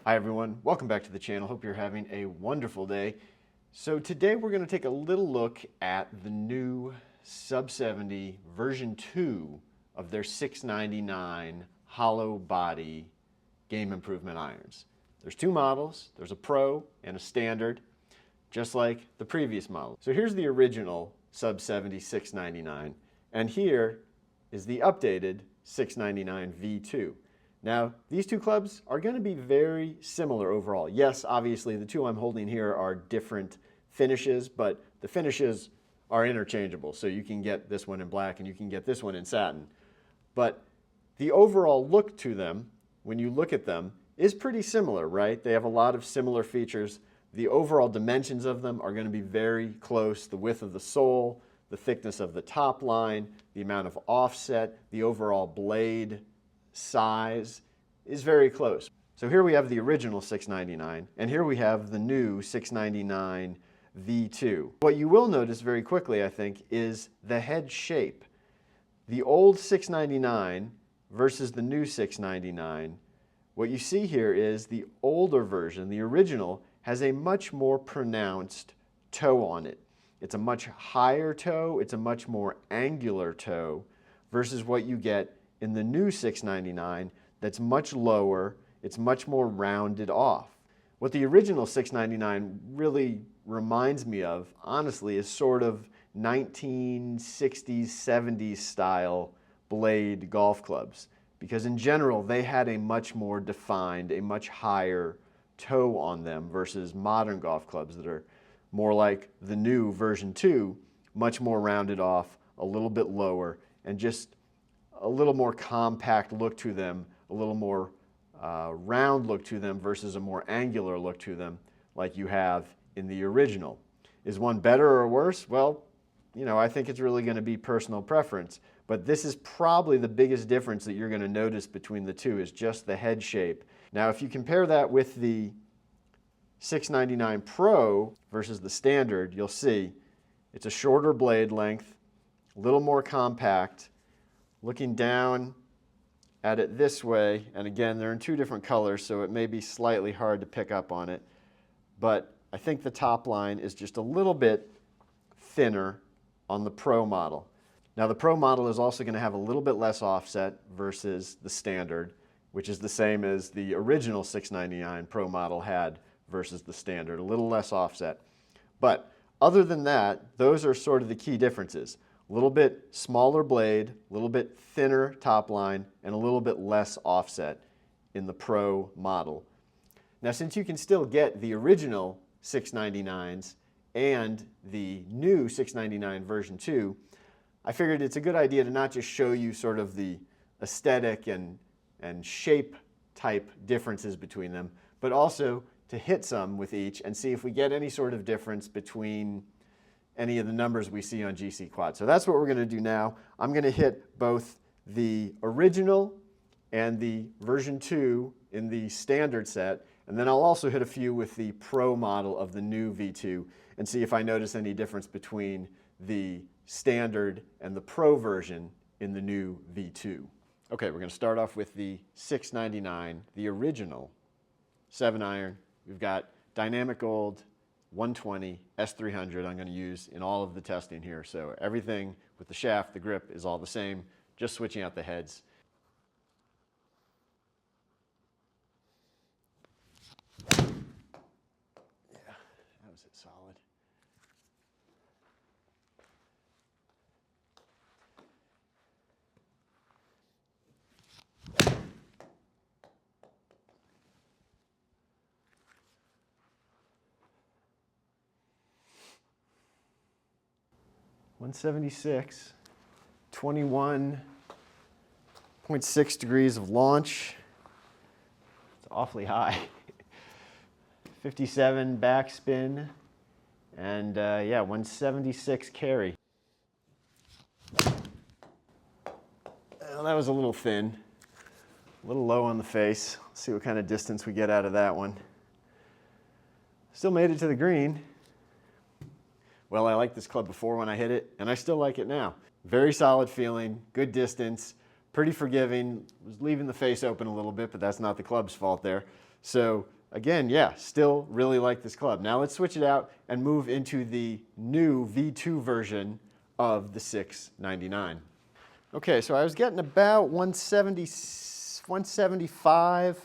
Hi everyone, welcome back to the channel. Hope you're having a wonderful day. So today we're going to take a little look at the new Sub 70 version 2 of their 699 hollow body game improvement irons. There's two models, there's a Pro and a Standard, just like the previous model. So here's the original Sub 70 699, and here is the updated 699 V2. Now, these two clubs are going to be very similar overall. Yes, obviously, the two I'm holding here are different finishes, but the finishes are interchangeable. So you can get this one in black and you can get this one in satin. But the overall look to them, when you look at them, is pretty similar, right? They have a lot of similar features. The overall dimensions of them are going to be very close. The width of the sole, the thickness of the top line, the amount of offset, the overall blade size is very close. So here we have the original 699, and here we have the new 699 V2. What you will notice very quickly, I think, is the head shape. The old 699 versus the new 699, what you see here is the older version, the original, has a much more pronounced toe on it. It's a much higher toe, it's a much more angular toe versus what you get in the new 699 that's much lower, it's much more rounded off. What the original 699 really reminds me of, honestly, is sort of 1960s, 70s style blade golf clubs. Because in general, they had a much more defined, a much higher toe on them versus modern golf clubs that are more like the new version 2, much more rounded off, a little bit lower, and just a little more compact look to them, a little more round look to them versus a more angular look to them like you have in the original. Is one better or worse? Well, you know, I think it's really going to be personal preference, but this is probably the biggest difference that you're going to notice between the two is just the head shape. Now, if you compare that with the 699 Pro versus the Standard, you'll see it's a shorter blade length, a little more compact. Looking down at it this way, and again, they're in two different colors, so it may be slightly hard to pick up on it, but I think the top line is just a little bit thinner on the Pro model. Now, the Pro model is also going to have a little bit less offset versus the Standard, which is the same as the original 699 Pro model had versus the Standard, a little less offset. But other than that, those are sort of the key differences. A little bit smaller blade, a little bit thinner top line, and a little bit less offset in the Pro model. Now, since you can still get the original 699s and the new 699 version 2, I figured it's a good idea to not just show you sort of the aesthetic and shape type differences between them, but also to hit some with each and see if we get any sort of difference between any of the numbers we see on GC Quad. So that's what we're going to do now. I'm going to hit both the original and the version 2 in the Standard set, and then I'll also hit a few with the Pro model of the new V2 and see if I notice any difference between the Standard and the Pro version in the new V2. Okay, we're going to start off with the 699, the original 7-iron. We've got Dynamic Gold, 120, S300 I'm going to use in all of the testing here. So everything with the shaft, the grip is all the same, just switching out the heads. Yeah, that was it, solid. .176, 21.6 degrees of launch. It's awfully high. 57 backspin, and yeah, 176 carry. Well, that was a little thin, a little low on the face. Let's see what kind of distance we get out of that one. Still made it to the green. Well, I liked this club before when I hit it, and I still like it now. Very solid feeling, good distance, pretty forgiving. Was leaving the face open a little bit, but that's not the club's fault there. So again, yeah, still really like this club. Now let's switch it out and move into the new V2 version of the 699. Okay, so I was getting about 170, 175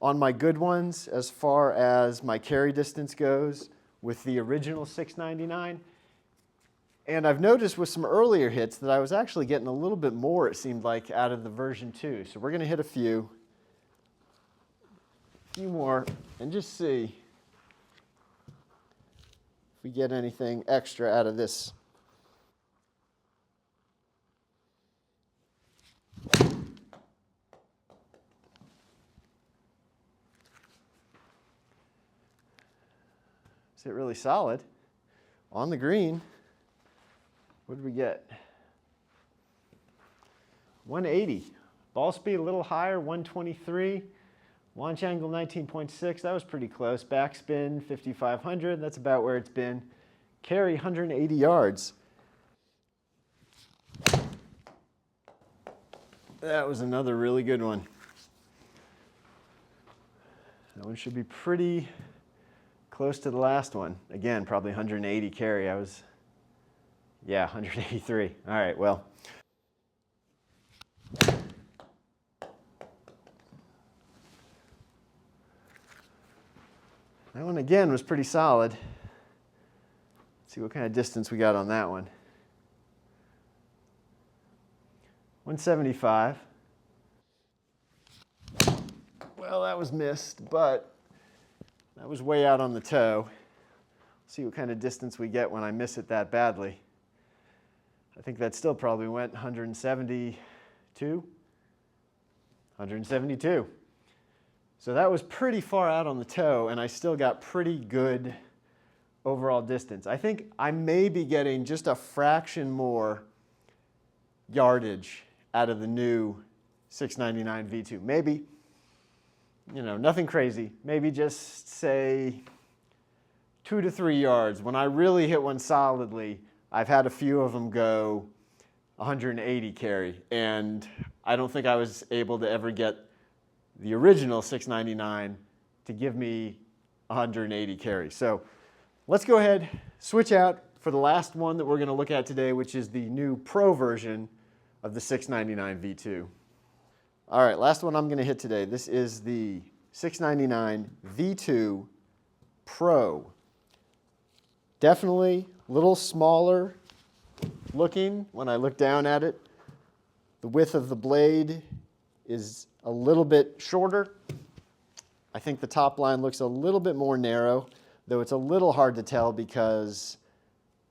on my good ones as far as my carry distance goes with the original 699. And I've noticed with some earlier hits that I was actually getting a little bit more, it seemed like, out of the version 2. So we're going to hit a few more and just see if we get anything extra out of this. Is it really solid? On the green. What did we get? 180. Ball speed a little higher, 123. Launch angle 19.6. That was pretty close. Backspin 5,500. That's about where it's been. Carry 180 yards. That was another really good one. That one should be pretty close to the last one. Again, probably 180 carry. Yeah, 183. All right, well. That one, again, was pretty solid. Let's see what kind of distance we got on that one. 175. Well, that was missed, but that was way out on the toe. See what kind of distance we get when I miss it that badly. I think that still probably went 172. 172. So that was pretty far out on the toe, and I still got pretty good overall distance. I think I may be getting just a fraction more yardage out of the new 699 V2. Maybe, nothing crazy. Maybe just say 2 to 3 yards. When I really hit one solidly, I've had a few of them go 180 carry, and I don't think I was able to ever get the original 699 to give me 180 carry. So let's go ahead, switch out for the last one that we're going to look at today, which is the new Pro version of the 699 V2. All right, last one I'm going to hit today. This is the 699 V2 Pro. Definitely a little smaller looking when I look down at it. The width of the blade is a little bit shorter. I think the top line looks a little bit more narrow, though it's a little hard to tell because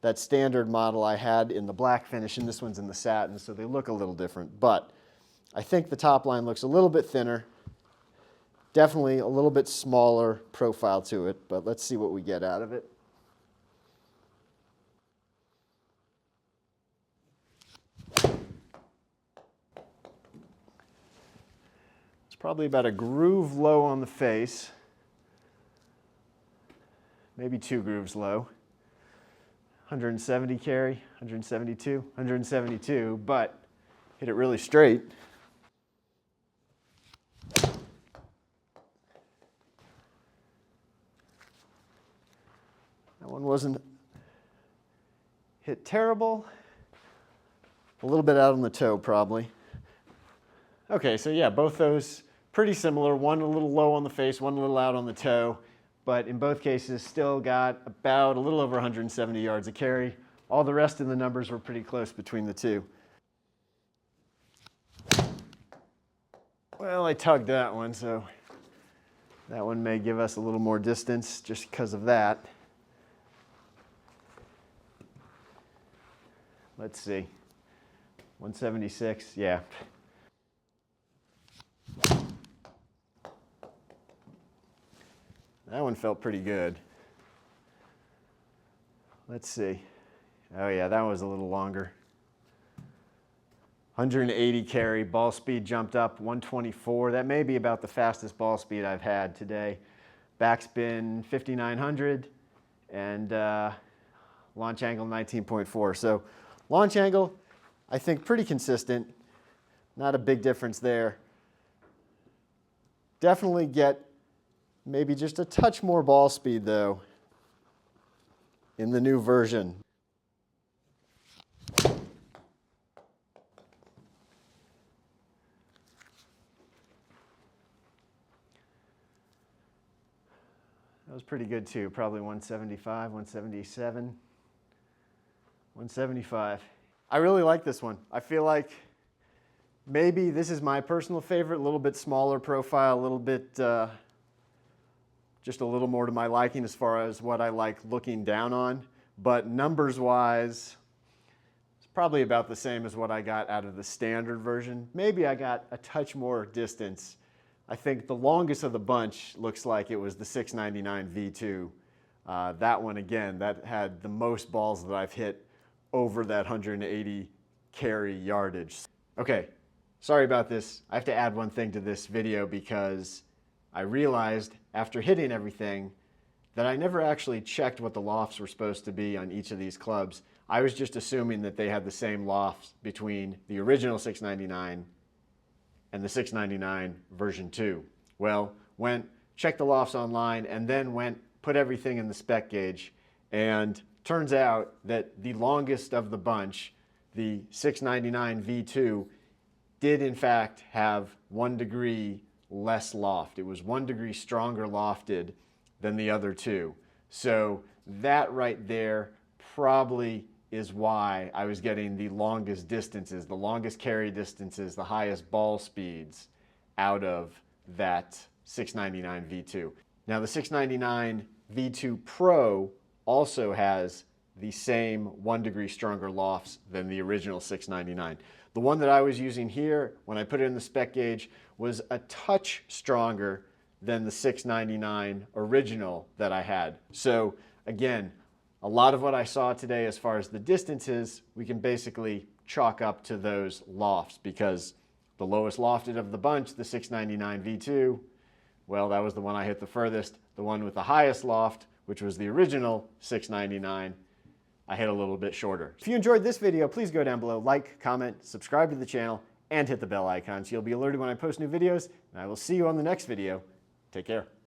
that standard model I had in the black finish and this one's in the satin, so they look a little different. But I think the top line looks a little bit thinner. Definitely a little bit smaller profile to it, but let's see what we get out of it. Probably about a groove low on the face, maybe 2 grooves low. 170 carry, 172, but hit it really straight. That one wasn't hit terrible. A little bit out on the toe probably. Okay, so yeah, both those pretty similar. One a little low on the face, one a little out on the toe, but in both cases still got about a little over 170 yards of carry. All the rest of the numbers were pretty close between the two. Well, I tugged that one, so that one may give us a little more distance just because of that. Let's see. 176, yeah. That one felt pretty good. Let's see. Oh yeah, that was a little longer. 180 carry, ball speed jumped up 124. That may be about the fastest ball speed I've had today. Backspin 5,900 and launch angle 19.4. So launch angle, I think pretty consistent. Not a big difference there. Definitely get maybe just a touch more ball speed though in the new version. That was pretty good too, probably 175, 177, 175. I really like this one. I feel like maybe this is my personal favorite, a little bit smaller profile, a little bit, just a little more to my liking as far as what I like looking down on. But numbers-wise, it's probably about the same as what I got out of the standard version. Maybe I got a touch more distance. I think the longest of the bunch looks like it was the 699 V2. That one, again, that had the most balls that I've hit over that 180 carry yardage. Okay, sorry about this. I have to add one thing to this video because I realized after hitting everything that I never actually checked what the lofts were supposed to be on each of these clubs. I was just assuming that they had the same lofts between the original 699 and the 699 version 2. Well, went, checked the lofts online, and then went, put everything in the spec gauge, and turns out that the longest of the bunch, the 699 V2, did in fact have 1 degree less loft. It was 1 degree stronger lofted than the other two. So that right there probably is why I was getting the longest distances, the longest carry distances, the highest ball speeds out of that 699 V2. Now the 699 V2 Pro also has the same 1 degree stronger lofts than the original 699. The one that I was using here, when I put it in the spec gauge, was a touch stronger than the 699 original that I had. So again, a lot of what I saw today as far as the distances, we can basically chalk up to those lofts, because the lowest lofted of the bunch, the 699 V2, well, that was the one I hit the furthest. The one with the highest loft, which was the original 699, I hit a little bit shorter. If you enjoyed this video, please go down below, like, comment, subscribe to the channel, and hit the bell icon so you'll be alerted when I post new videos, and I will see you on the next video. Take care.